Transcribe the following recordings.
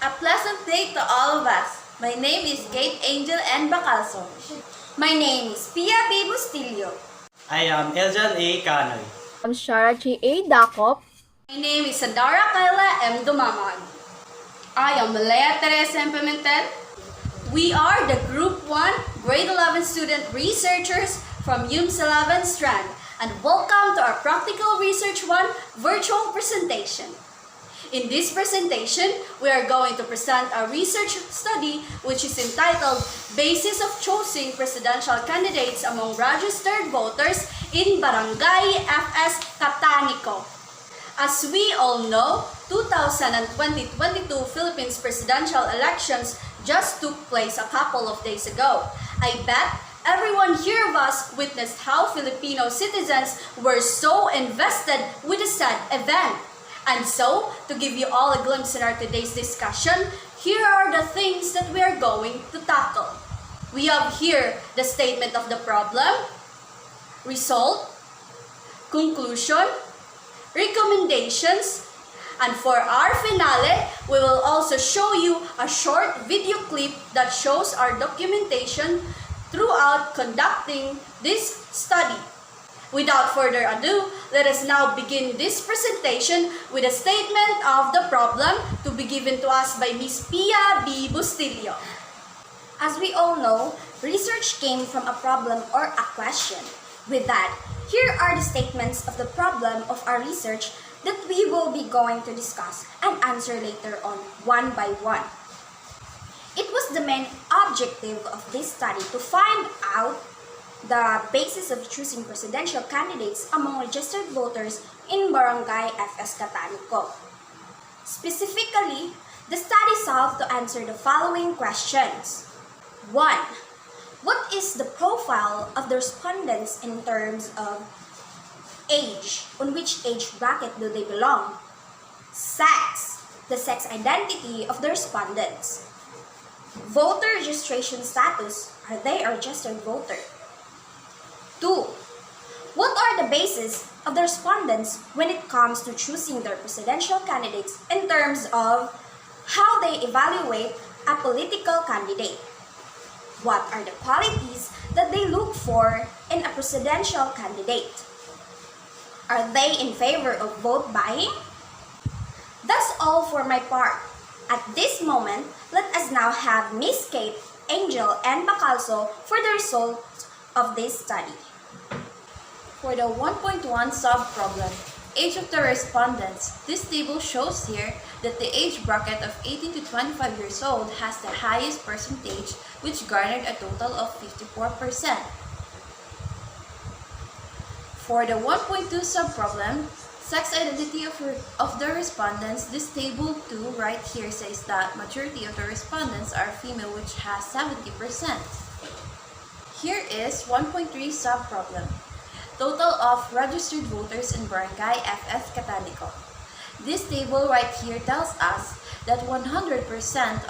A pleasant day to all of us. My name is Kate Angel N. Bacalso. My name is Pia B. Bustillo. I am Eljan A. Canoy. I'm Shara G. A. Dakop. My name is Sandara Kayla M. Dumamag. I am Malaya Teresa M. Pimentel. We are the Group 1 Grade 11 student researchers from HUMSS 11 Strand, and welcome to our Practical Research 1 virtual presentation. In this presentation, we are going to present a research study which is entitled Basis of Choosing Presidential Candidates Among Registered Voters in Barangay FS Catanico. As we all know, 2020-22 Philippines presidential elections just took place a couple of days ago. I bet everyone here of us witnessed how Filipino citizens were so invested with the said event. And so, to give you all a glimpse in our today's discussion, here are the things that we are going to tackle. We have here the statement of the problem, result, conclusion, recommendations, and for our finale, we will also show you a short video clip that shows our documentation throughout conducting this study. Without further ado, let us now begin this presentation with a statement of the problem to be given to us by Ms. Pia B. Bustillo. As we all know, research came from a problem or a question. With that, here are the statements of the problem of our research that we will be going to discuss and answer later on one by one. It was the main objective of this study to find out the basis of choosing presidential candidates among registered voters in Barangay FS Catanico. Specifically, the study sought to answer the following questions. 1. What is the profile of the respondents in terms of age? On which age bracket do they belong? Sex, the sex identity of the respondents. Voter registration status, are they a registered voter? 2. What are the bases of the respondents when it comes to choosing their presidential candidates in terms of how they evaluate a political candidate? What are the qualities that they look for in a presidential candidate? Are they in favor of vote buying? That's all for my part. At this moment, let us now have Miss Kate, Angel, and Bacalso for the results of this study. For the 1.1 sub-problem, age of the respondents, this table shows here that the age bracket of 18 to 25 years old has the highest percentage, which garnered a total of 54%. For the 1.2 sub-problem, sex identity of the respondents, this table 2 right here says that majority of the respondents are female, which has 70%. Here is 1.3 sub-problem. Total of registered voters in Barangay FS Catanico. This table right here tells us that 100%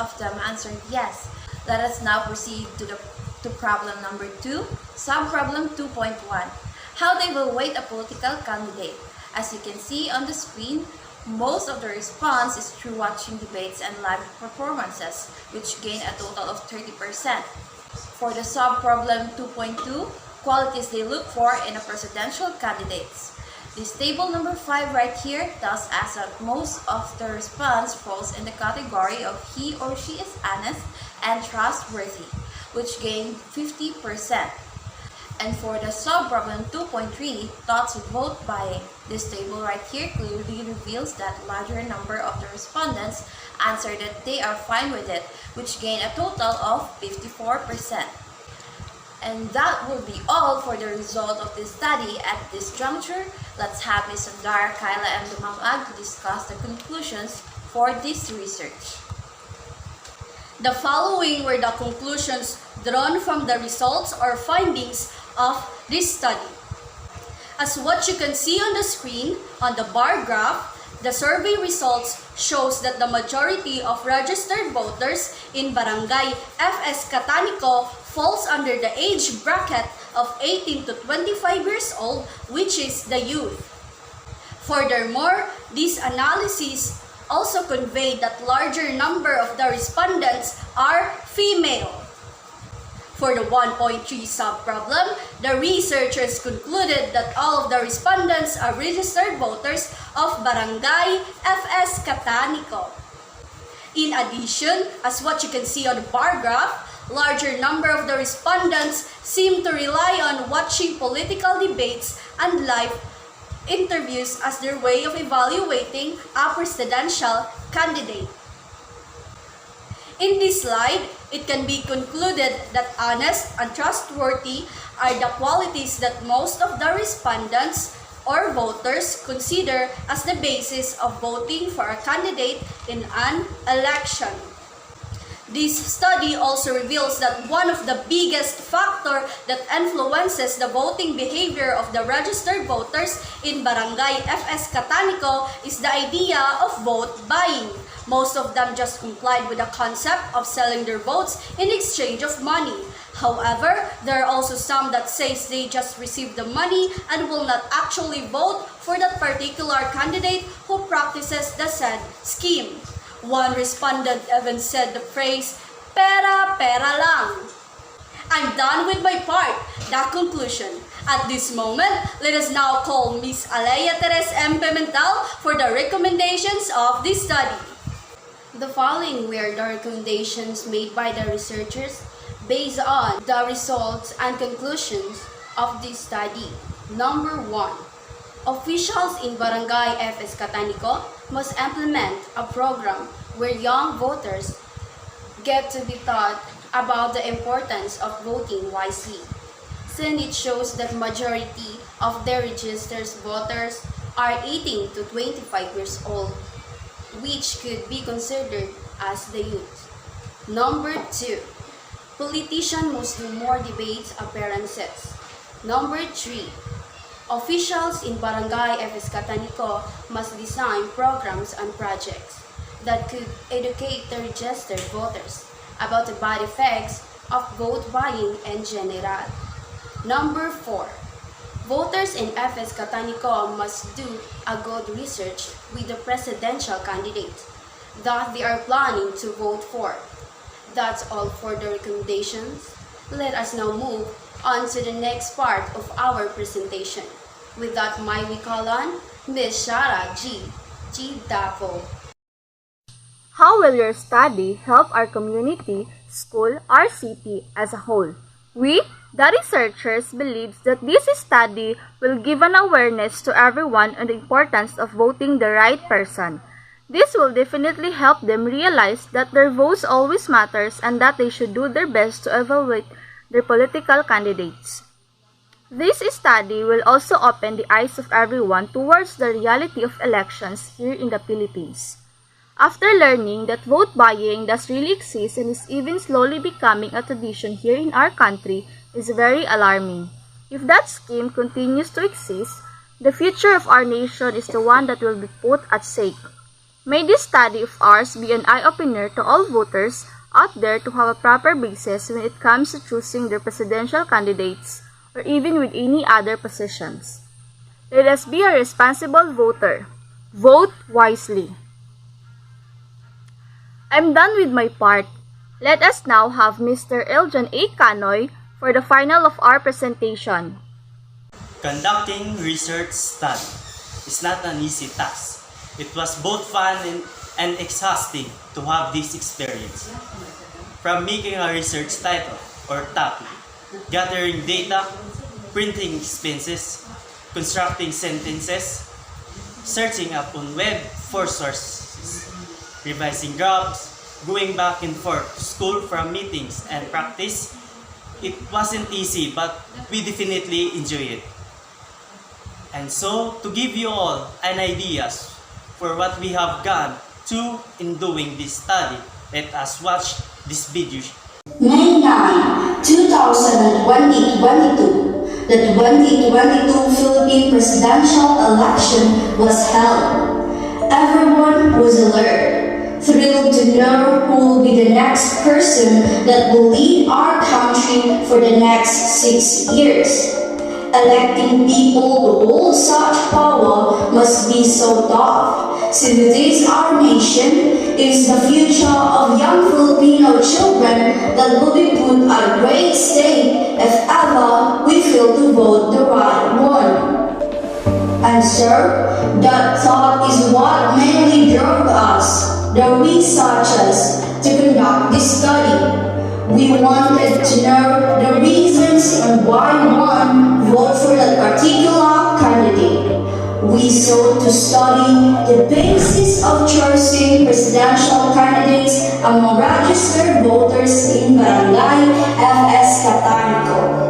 of them answered yes. Let us now proceed to problem number 2, sub-problem 2.1. How they will weight a political candidate. As you can see on the screen, most of the response is through watching debates and live performances, which gain a total of 30%. For the sub-problem 2.2, qualities they look for in a presidential candidates. This table number 5 right here tells us that most of the response falls in the category of he or she is honest and trustworthy, which gain 50%. And for the sub-problem 2.3, thoughts of vote buying, this table right here clearly reveals that larger number of the respondents answer that they are fine with it, which gain a total of 54%. And that will be all for the result of this study. At this juncture, let's have Ms. Sandara Kayla and Dumamag to discuss the conclusions for this research. The following were the conclusions drawn from the results or findings of this study. As what you can see on the screen, on the bar graph, the survey results shows that the majority of registered voters in Barangay FS Catanico falls under the age bracket of 18 to 25 years old, which is the youth. Furthermore, this analysis also conveyed that larger number of the respondents are female. For the 1.3 sub-problem, the researchers concluded that all of the respondents are registered voters of Barangay FS Catanico. In addition, as what you can see on the bar graph, larger number of the respondents seem to rely on watching political debates and live interviews as their way of evaluating a presidential candidate. In this slide, it can be concluded that honest and trustworthy are the qualities that most of the respondents or voters consider as the basis of voting for a candidate in an election. This study also reveals that one of the biggest factors that influences the voting behavior of the registered voters in Barangay FS Catanico is the idea of vote buying. Most of them just complied with the concept of selling their votes in exchange of money. However, there are also some that says they just receive the money and will not actually vote for that particular candidate who practices the said scheme. One respondent even said the phrase, "Pera, pera lang." I'm done with my part, the conclusion. At this moment, let us now call Ms. Alea Teres M. Pimentel for the recommendations of this study. The following were the recommendations made by the researchers based on the results and conclusions of this study. Number 1. Officials in Barangay FS Catanico must implement a program where young voters get to be taught about the importance of voting wisely, since it shows that majority of the registered voters are 18 to 25 years old, which could be considered as the youth. Number 2. Politicians must do more debates appearances. Number 3. Officials in Barangay FS Catanico must design programs and projects that could educate the registered voters about the bad effects of vote buying in general. Number 4. Voters in FS Catanico must do a good research with the presidential candidate that they are planning to vote for. That's all for the recommendations. Let us now move on to the next part of our presentation. With that, may we call on Ms. Shara G. Dapo. How will your study help our community, school, or city as a whole? We, the researchers, believe that this study will give an awareness to everyone on the importance of voting the right person. This will definitely help them realize that their votes always matters and that they should do their best to evaluate their political candidates. This study will also open the eyes of everyone towards the reality of elections here in the Philippines. After learning that vote buying does really exist and is even slowly becoming a tradition here in our country is very alarming. If that scheme continues to exist, the future of our nation is the one that will be put at stake. May this study of ours be an eye-opener to all voters out there to have a proper basis when it comes to choosing their presidential candidates or even with any other positions. Let us be a responsible voter. Vote wisely. I'm done with my part. Let us now have Mr. Eljan A. Canoy for the final of our presentation. Conducting research study is not an easy task. It was both fun and exhausting to have this experience. From making a research title or topic, gathering data, printing expenses, constructing sentences, searching up on web for sources, revising graphs, going back and forth to school from meetings and practice. It wasn't easy, but we definitely enjoy it. And so, to give you all an idea for what we have gone through in doing this study, let us watch this video. May 9, 2022, the 2022 Philippine presidential election was held. Everyone was alert, thrilled to know who will be the next person that will lead our country for the next 6 years. Electing people to hold such power must be so tough. since this our nation is the future of young Filipino children that will be put at great stake if ever we fail to vote the right one. And sir, that thought is what mainly drove us, the researchers, to conduct this study. We wanted to know the reasons and why one vote for that particular candidate. We sought to study the basis of choosing presidential candidates among registered voters in Barangay FS Catanico.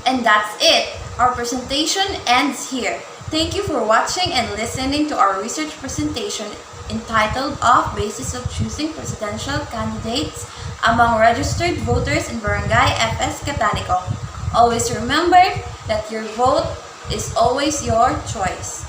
And that's it. Our presentation ends here. Thank you for watching and listening to our research presentation entitled Of Basis of Choosing Presidential Candidates Among Registered Voters in Barangay FS Catanico. Always remember that your vote is always your choice.